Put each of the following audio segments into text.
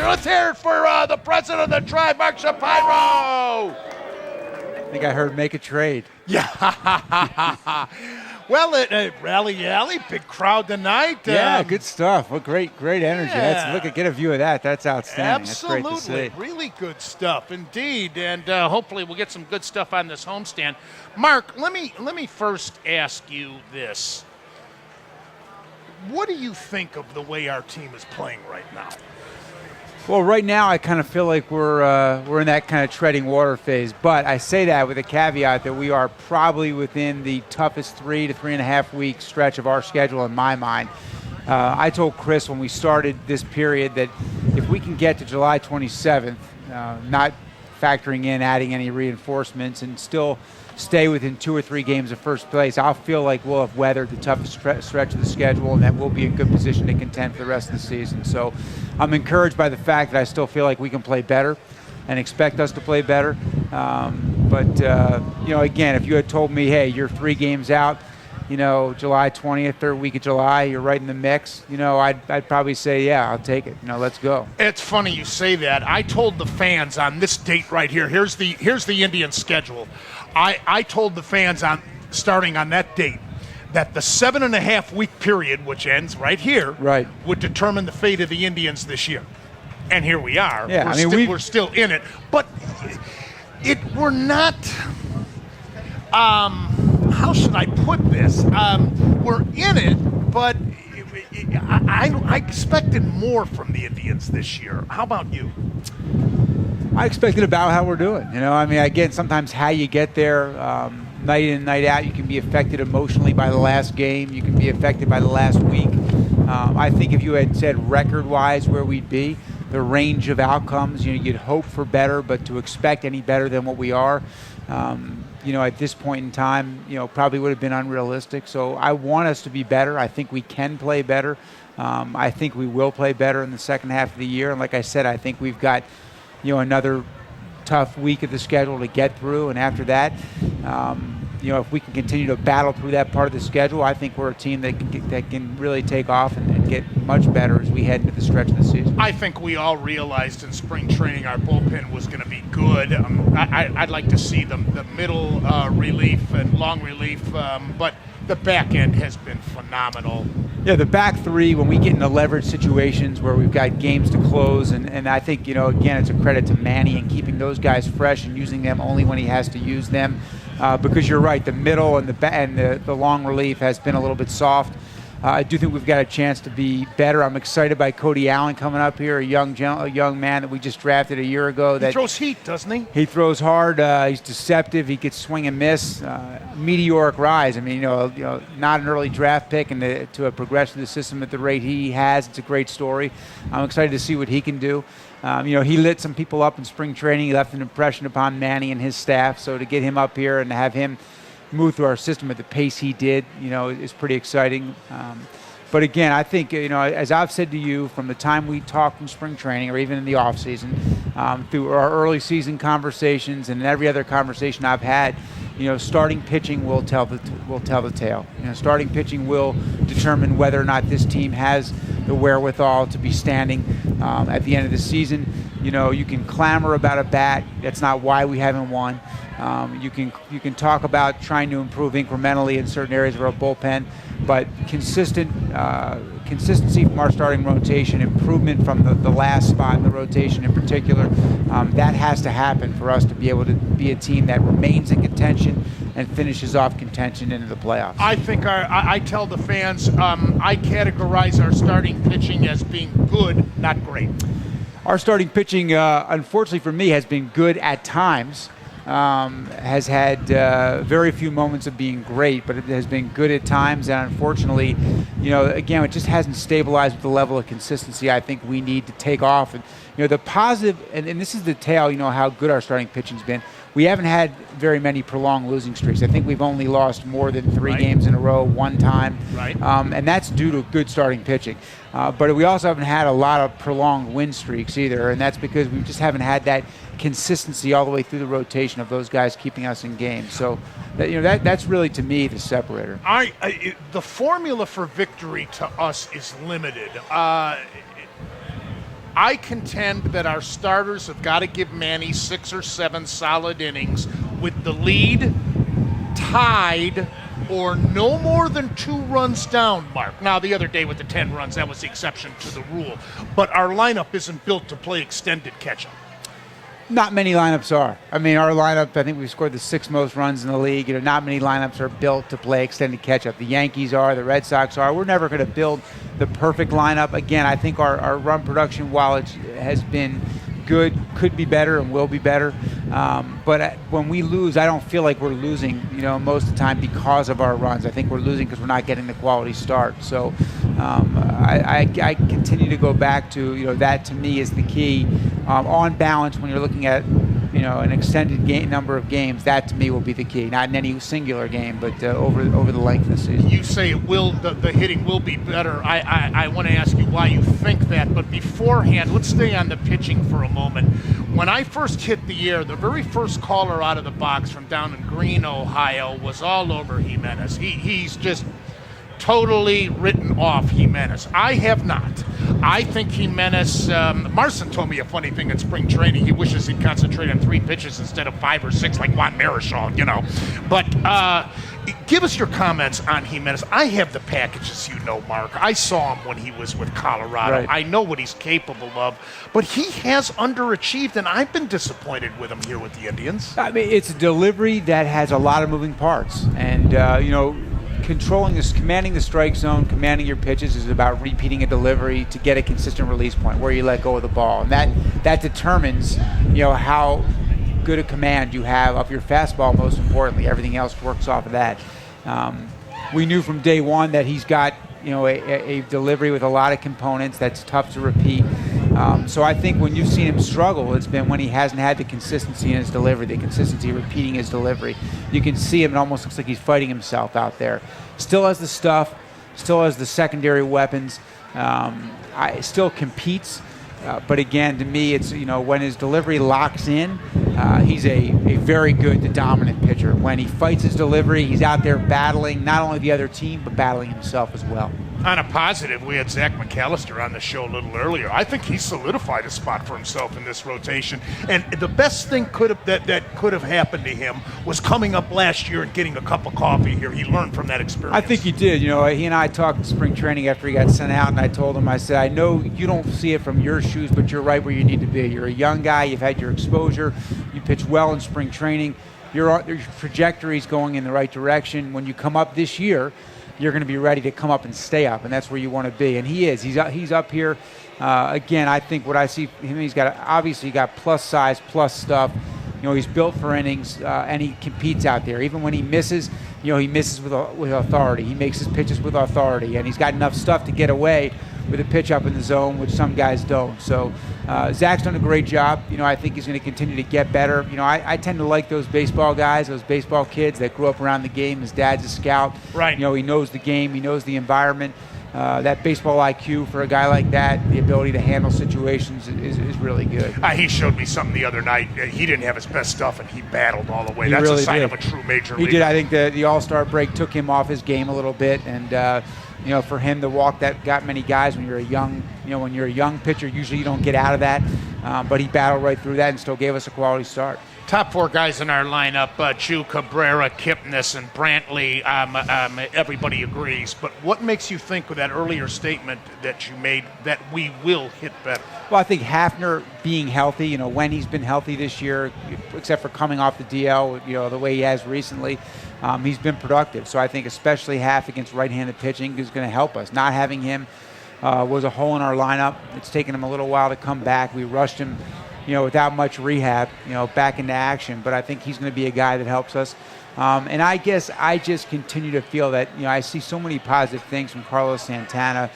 Let's hear it for the president of the tribe, Mark Shapiro. I think I heard make a trade. Yeah. Well, Rally Alley, big crowd tonight. Yeah, good stuff. What great energy. Yeah. Get a view of that. That's outstanding. Absolutely. That's great to see. Really good stuff indeed. And hopefully we'll get some good stuff on this homestand. Mark, let me first ask you this. What do you think of the way our team is playing right now? Well, right now I kind of feel like we're in that kind of treading water phase. But I say that with a caveat that we are probably within the toughest 3 to 3.5 week stretch of our schedule in my mind. I told Chris when we started this period that if we can get to July 27th, not factoring in adding any reinforcements and still stay within 2 or 3 games of first place, I'll feel like we'll have weathered the toughest stretch of the schedule and that we'll be in good position to contend for the rest of the season. So I'm encouraged by the fact that I still feel like we can play better and expect us to play better. But again, if you had told me, hey, you're 3 games out, July 20th, third week of July, you're right in the mix, I'd probably say, yeah, I'll take it. Let's go. It's funny you say that. I told the fans on this date right here, here's the Indians schedule. I told the fans starting on that date that the 7.5 week period, which ends right here, would determine the fate of the Indians this year. And here we are. Yeah, we're still in it. But we're not, how should I put this? We're in it, but I expected more from the Indians this year. How about you? I expected about how we're doing. Again, sometimes how you get there, night in, night out, you can be affected emotionally by the last game. You can be affected by the last week. I think if you had said record-wise where we'd be, the range of outcomes, you'd hope for better, but to expect any better than what we are, at this point in time, probably would have been unrealistic. So I want us to be better. I think we can play better. I think we will play better in the second half of the year. And like I said, I think we've got another tough week of the schedule to get through, and after that, if we can continue to battle through that part of the schedule, I think we're a team that can really take off and get much better as we head into the stretch of the season. I think we all realized in spring training our bullpen was going to be good. I'd like to see the middle relief and long relief, but the back end has been phenomenal. Yeah, the back three, when we get into leverage situations where we've got games to close, and I think, again, it's a credit to Manny and keeping those guys fresh and using them only when he has to use them. Because you're right, the middle and the long relief has been a little bit soft. I do think we've got a chance to be better. I'm excited by Cody Allen coming up here, a young man that we just drafted a year ago. He throws heat, doesn't he? He throws hard. He's deceptive. He gets swing and miss. Meteoric rise. Not an early draft pick, and to a progression of the system at the rate he has, it's a great story. I'm excited to see what he can do. He lit some people up in spring training. He left an impression upon Manny and his staff. So to get him up here and to have him move through our system at the pace he did, is pretty exciting. But again, I think, as I've said to you from the time we talked in spring training or even in the off season, through our early season conversations and every other conversation I've had, starting pitching will tell the tale. Starting pitching will determine whether or not this team has the wherewithal to be standing at the end of the season. You can clamor about a bat. That's not why we haven't won. You can talk about trying to improve incrementally in certain areas of our bullpen, but consistency from our starting rotation, improvement from the last spot in the rotation in particular, that has to happen for us to be able to be a team that remains in contention and finishes off contention into the playoffs. I think I tell the fans, I categorize our starting pitching as being good, not great. Our starting pitching, unfortunately for me, has been good at times. Has had very few moments of being great, but it has been good at times. And unfortunately, again, it just hasn't stabilized with the level of consistency I think we need to take off. And, the positive, and this is the tale, how good our starting pitching's been. We haven't had very many prolonged losing streaks. I think we've only lost more than 3 games in a row one time. Right. And that's due to good starting pitching. But we also haven't had a lot of prolonged win streaks either, and that's because we just haven't had that consistency all the way through the rotation of those guys keeping us in games. So, that's really, to me, the separator. The formula for victory to us is limited. I contend that our starters have got to give Manny 6 or 7 solid innings with the lead tied or no more than 2 runs down, Mark. Now, the other day with the 10 runs, that was the exception to the rule. But our lineup isn't built to play extended catch-up. Not many lineups are. I mean, our lineup, I think we've scored the 6th most runs in the league. Not many lineups are built to play extended catch-up. The Yankees are, the Red Sox are. We're never going to build the perfect lineup. Again, I think our run production, while it has been good, could be better and will be better. But when we lose, I don't feel like we're losing, most of the time because of our runs. I think we're losing because we're not getting the quality start. So I continue to go back to, that to me is the key. On balance, when you're looking at, an extended number of games, that to me will be the key. Not in any singular game, but over the length of the season. You say it will. The hitting will be better. I want to ask you why you think that. But beforehand, let's stay on the pitching for a moment. When I first hit the air, the very first caller out of the box from down in Greene, Ohio, was all over Jimenez. He's just totally written off Jimenez. I have not. I think Jimenez, Marson told me a funny thing in spring training. He wishes he'd concentrate on 3 pitches instead of 5 or 6 like Juan Marichal, But give us your comments on Jimenez. I have the packages, Mark. I saw him when he was with Colorado. Right. I know what he's capable of, but he has underachieved, and I've been disappointed with him here with the Indians. I mean, it's a delivery that has a lot of moving parts, and controlling this, commanding the strike zone, commanding your pitches is about repeating a delivery to get a consistent release point where you let go of the ball, and that determines how good a command you have of your fastball. Most importantly, everything else works off of that. We knew from day one that he's got a delivery with a lot of components that's tough to repeat. So I think when you've seen him struggle, it's been when he hasn't had the consistency in his delivery, the consistency repeating his delivery. You can see him, it almost looks like he's fighting himself out there. Still has the stuff, still has the secondary weapons, still competes. But again, to me, it's, when his delivery locks in, he's a very good to dominant pitcher. When he fights his delivery, he's out there battling not only the other team, but battling himself as well. On a positive, we had Zach McAllister on the show a little earlier. I think he solidified a spot for himself in this rotation. And the best thing that could have happened to him was coming up last year and getting a cup of coffee here. He learned from that experience. I think he did. He and I talked in spring training after he got sent out, and I told him, I said, I know you don't see it from your shoes, but you're right where you need to be. You're a young guy. You've had your exposure. You pitch well in spring training. Your trajectory is going in the right direction. When you come up this year, you're going to be ready to come up and stay up, and that's where you want to be. And he is. He's up here. Again, I think what I see him, he's got plus size, plus stuff. He's built for innings, and he competes out there. Even when he misses, he misses with authority. He makes his pitches with authority, and he's got enough stuff to get away with a pitch up in the zone, which some guys don't. So Zach's done a great job. I think he's going to continue to get better. I tend to like those baseball guys, those baseball kids that grew up around the game. His dad's a scout. Right. He knows the game. He knows the environment. That baseball IQ for a guy like that, the ability to handle situations is really good. He showed me something the other night. He didn't have his best stuff, and he battled all the way. He That's really a sign did. of a true major leaguer. He did. I think the All-Star break took him off his game a little bit, and for him to walk that many guys when you're a young pitcher, usually you don't get out of that. But he battled right through that and still gave us a quality start. Top 4 guys in our lineup, Chu, Cabrera, Kipnis, and Brantley, everybody agrees. But what makes you think with that earlier statement that you made that we will hit better? Well, I think Hafner being healthy, when he's been healthy this year, except for coming off the DL, the way he has recently, he's been productive. So I think especially Haf against right-handed pitching is going to help us. Not having him was a hole in our lineup. It's taken him a little while to come back. We rushed him without much rehab, back into action. But I think he's going to be a guy that helps us. And I guess I just continue to feel that, I see so many positive things from Carlos Santana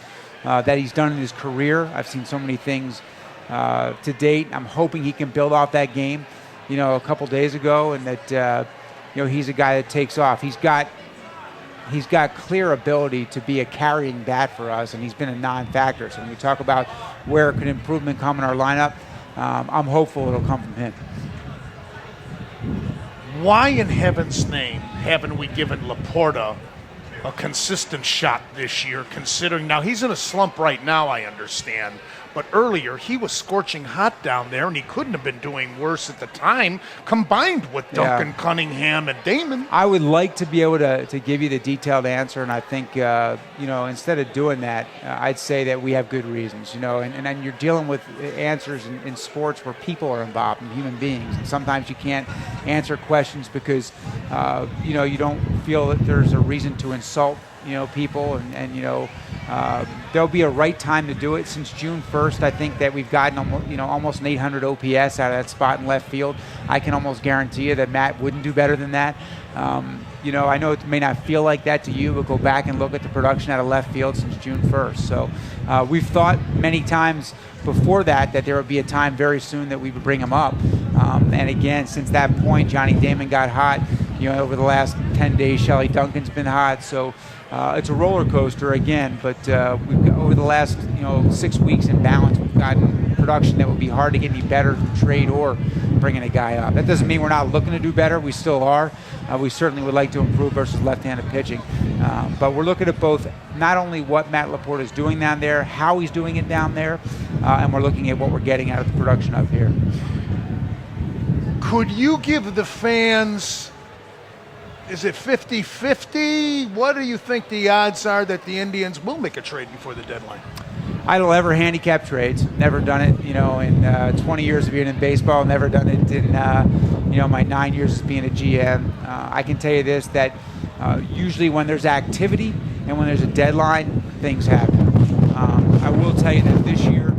that he's done in his career. I've seen so many things to date. I'm hoping he can build off that game, a couple days ago, and that, he's a guy that takes off. He's got clear ability to be a carrying bat for us, and he's been a non-factor. So when we talk about where could improvement come in our lineup, I'm hopeful it'll come from him. Why in heaven's name haven't we given Laporta a consistent shot this year, considering now he's in a slump right now, I understand, but earlier he was scorching hot down there, and he couldn't have been doing worse at the time, combined with Duncan Cunningham and Damon. I would like to be able to give you the detailed answer, and I think, instead of doing that, I'd say that we have good reasons, and you're dealing with answers in sports where people are involved, and human beings, and sometimes you can't answer questions because, you don't feel that there's a reason to insult people, and there'll be a right time to do it. Since June 1st, I think that we've gotten almost an 800 OPS out of that spot in left field. I can almost guarantee you that Matt wouldn't do better than that. I know it may not feel like that to you, but go back and look at the production out of left field since June 1st. So we've thought many times before that there would be a time very soon that we would bring him up. And again, since that point, Johnny Damon got hot. Over the last 10 days, Shelley Duncan's been hot. So it's a roller coaster again. But we've got, over the last 6 weeks in balance, we've gotten production that would be hard to get any better through trade or bringing a guy up. That doesn't mean we're not looking to do better. We still are. We certainly would like to improve versus left-handed pitching. But we're looking at both, not only what Matt Laporta is doing down there, how he's doing it down there, and we're looking at what we're getting out of the production up here. Could you give the fans, is it 50-50? What do you think the odds are that the Indians will make a trade before the deadline? I don't ever handicap trades. Never done it, in 20 years of being in baseball. Never done it in, my 9 years as being a GM. I can tell you this, that usually when there's activity and when there's a deadline, things happen. I will tell you that this year,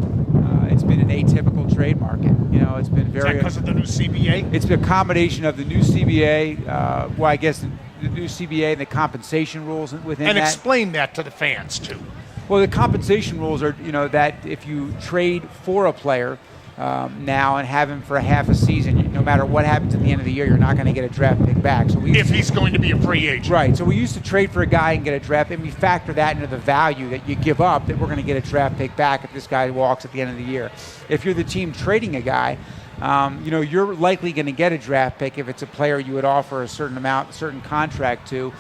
it's been an atypical trade market. It's been very. Is that because of the new CBA? It's a combination of the new CBA. I guess the new CBA and the compensation rules within that. And explain that to the fans too. Well, the compensation rules are, that if you trade for a player now and have him for a half a season, no matter what happens at the end of the year, you're not going to get a draft pick back. So if he's going to be a free agent. Right. So we used to trade for a guy and get a draft, and we factor that into the value that you give up, that we're going to get a draft pick back if this guy walks at the end of the year. If you're the team trading a guy, you're likely going to get a draft pick if it's a player you would offer a certain amount, a certain contract to.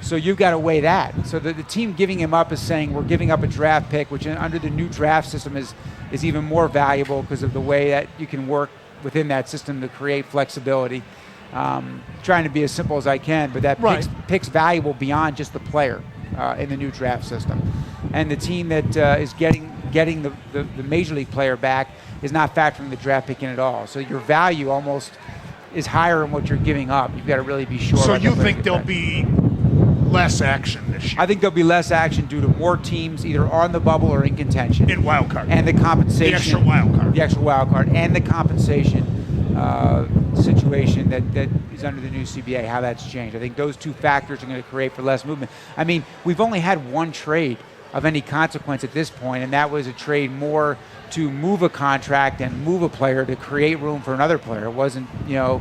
So you've got to weigh that. So the team giving him up is saying we're giving up a draft pick, which under the new draft system is even more valuable because of the way that you can work within that system to create flexibility. Trying to be as simple as I can, but that pick's valuable beyond just the player in the new draft system. And the team that is getting the major league player back is not factoring the draft pick in at all. So your value almost is higher in what you're giving up. You've got to really be sure. So you think there'll be less action this year? I think there'll be less action due to more teams either on the bubble or in contention. In wild card. And the compensation. The extra wild card. The extra wild card. And the compensation situation that is under the new CBA, how that's changed. I think those two factors are going to create for less movement. I mean, we've only had one trade of any consequence at this point, and that was a trade more to move a contract and move a player to create room for another player. It wasn't, You're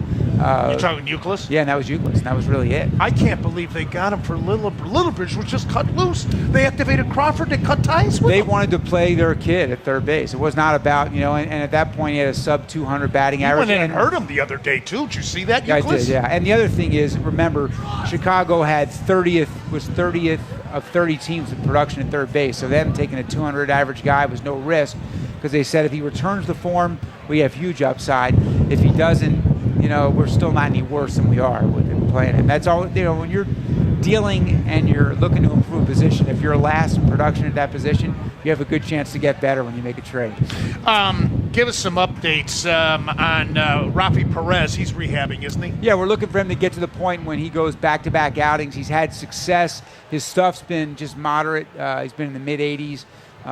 talking Euclid? Yeah, and that was Euclid, and that was really it. I can't believe they got him for Littlebridge was just cut loose. They activated Crawford, they cut ties with him. They wanted to play their kid at third base. It was not about, and at that point he had a sub 200 batting average. He went in and hurt him the other day too. Did you see that, Yeah, Euclid? I did, yeah. And the other thing is, remember, Chicago had 30th of 30 teams in production at third base. So them taking a 200 average guy was no risk, because they said if he returns the form, we have huge upside. If he doesn't, we're still not any worse than we are with him playing. And that's all, when you're dealing and you're looking to improve position, if you're last in production at that position, you have a good chance to get better when you make a trade. Give us some updates on Rafi Perez. He's rehabbing, isn't he? Yeah, we're looking for him to get to the point when he goes back-to-back outings. He's had success. His stuff's been just moderate. He's been in the mid-80s.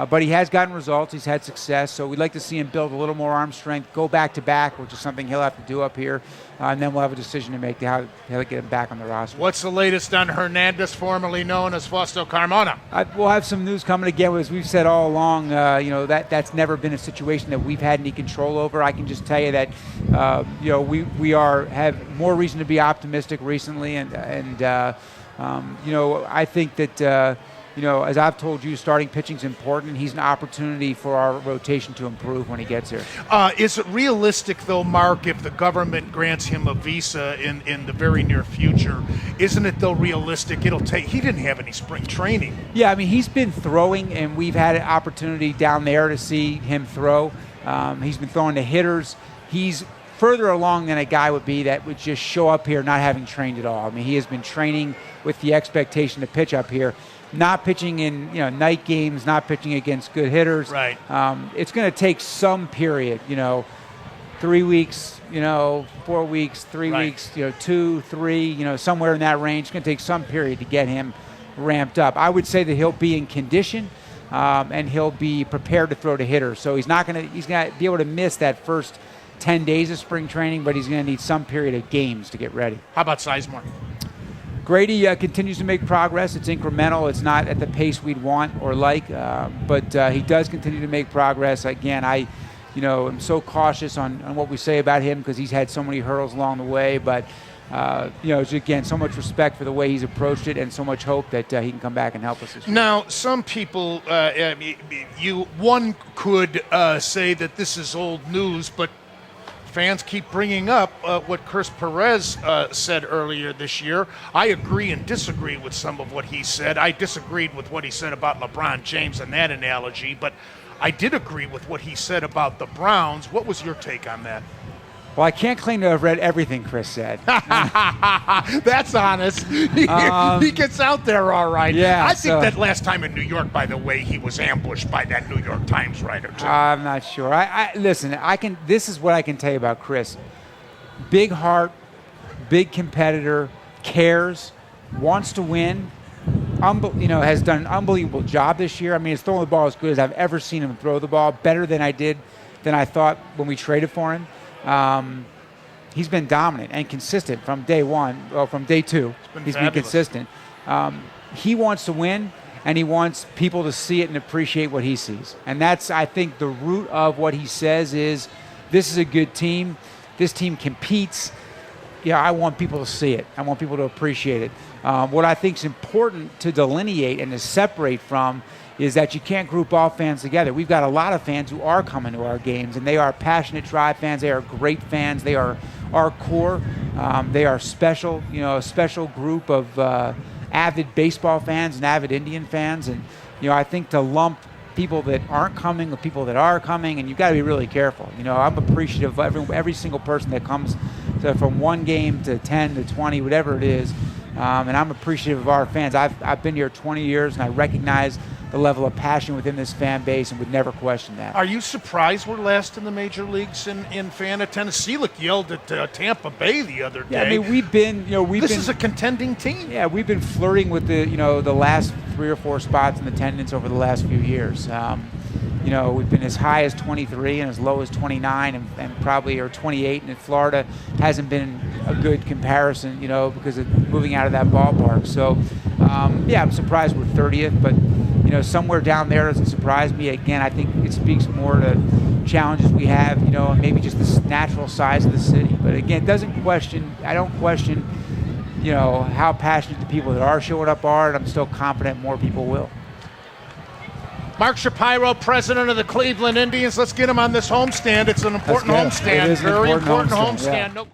But he has gotten results. He's had success. So we'd like to see him build a little more arm strength, go back-to-back, which is something he'll have to do up here. And then we'll have a decision to make how to get him back on the roster. What's the latest on Hernandez, formerly known as Fausto Carmona? We'll have some news coming again. As we've said all along, that's never been a situation that we've had any control over. I can just tell you that, we have more reason to be optimistic recently. And I think that, as I've told you, starting pitching is important. He's an opportunity for our rotation to improve when he gets here. Is it realistic, though, Mark, if the government grants him a visa in the very near future, isn't it, though, realistic he didn't have any spring training? Yeah, I mean, he's been throwing, and we've had an opportunity down there to see him throw. He's been throwing to hitters. He's further along than a guy would be that would just show up here not having trained at all. I mean, he has been training with the expectation to pitch up here, not pitching in night games, not pitching against good hitters. Right. It's going to take some period, 3 weeks, 4 weeks, 3 Right. weeks, 2, 3, somewhere in that range. It's going to take some period to get him ramped up. I would say that he'll be in condition and he'll be prepared to throw to hitters. So he's going to be able to miss that first 10 days of spring training, but he's going to need some period of games to get ready. How about Sizemore? Grady continues to make progress. It's incremental. It's not at the pace we'd want or like, but he does continue to make progress. Again, I am so cautious on what we say about him because he's had so many hurdles along the way, but again, so much respect for the way he's approached it and so much hope that he can come back and help us this year. Now, some people, one could say that this is old news, but fans keep bringing up what Chris Perez said earlier this year. I agree and disagree with some of what he said. I disagreed with what he said about LeBron James and that analogy, but I did agree with what he said about the Browns. What was your take on that? Well, I can't claim to have read everything Chris said. That's honest. He gets out there all right. Yeah, I think that last time in New York, by the way, he was ambushed by that New York Times writer, too. I'm not sure. Listen, this is what I can tell you about Chris. Big heart, big competitor, cares, wants to win, has done an unbelievable job this year. I mean, he's throwing the ball as good as I've ever seen him throw the ball, better than I thought when we traded for him. He's been dominant and consistent from day one. Well, from day two, he's been consistent. He wants to win, and he wants people to see it and appreciate what he sees. And that's, I think, the root of what he says is, this is a good team. This team competes. I want people to see it. I want people to appreciate it. What I think is important to delineate and to separate from is that you can't group all fans together. We've got a lot of fans who are coming to our games, and they are passionate Tribe fans. They are great fans. They are our core. They are special, a special group of avid baseball fans and avid Indian fans. And, I think to lump people that aren't coming with people that are coming, and you've got to be really careful. I'm appreciative of every single person that comes from one game to 10 to 20, whatever it is. And I'm appreciative of our fans. I've been here 20 years, and I recognize the level of passion within this fan base and would never question that. Are you surprised we're last in the major leagues in fan attendance? Seelick yelled at Tampa Bay the other day. Yeah, I mean, this is a contending team. Yeah, we've been flirting with the last 3 or 4 spots in attendance over the last few years. We've been as high as 23 and as low as 29 and probably or 28, and in Florida hasn't been a good comparison, because of moving out of that ballpark. So, I'm surprised we're 30th, but somewhere down there doesn't surprise me. Again, I think it speaks more to challenges we have, and maybe just the natural size of the city. But again, I don't question, how passionate the people that are showing up are, and I'm still confident more people will. Mark Shapiro, president of the Cleveland Indians. Let's get him on this homestand. It's an important homestand. It is an Very important important homestand, homestand. yeah. No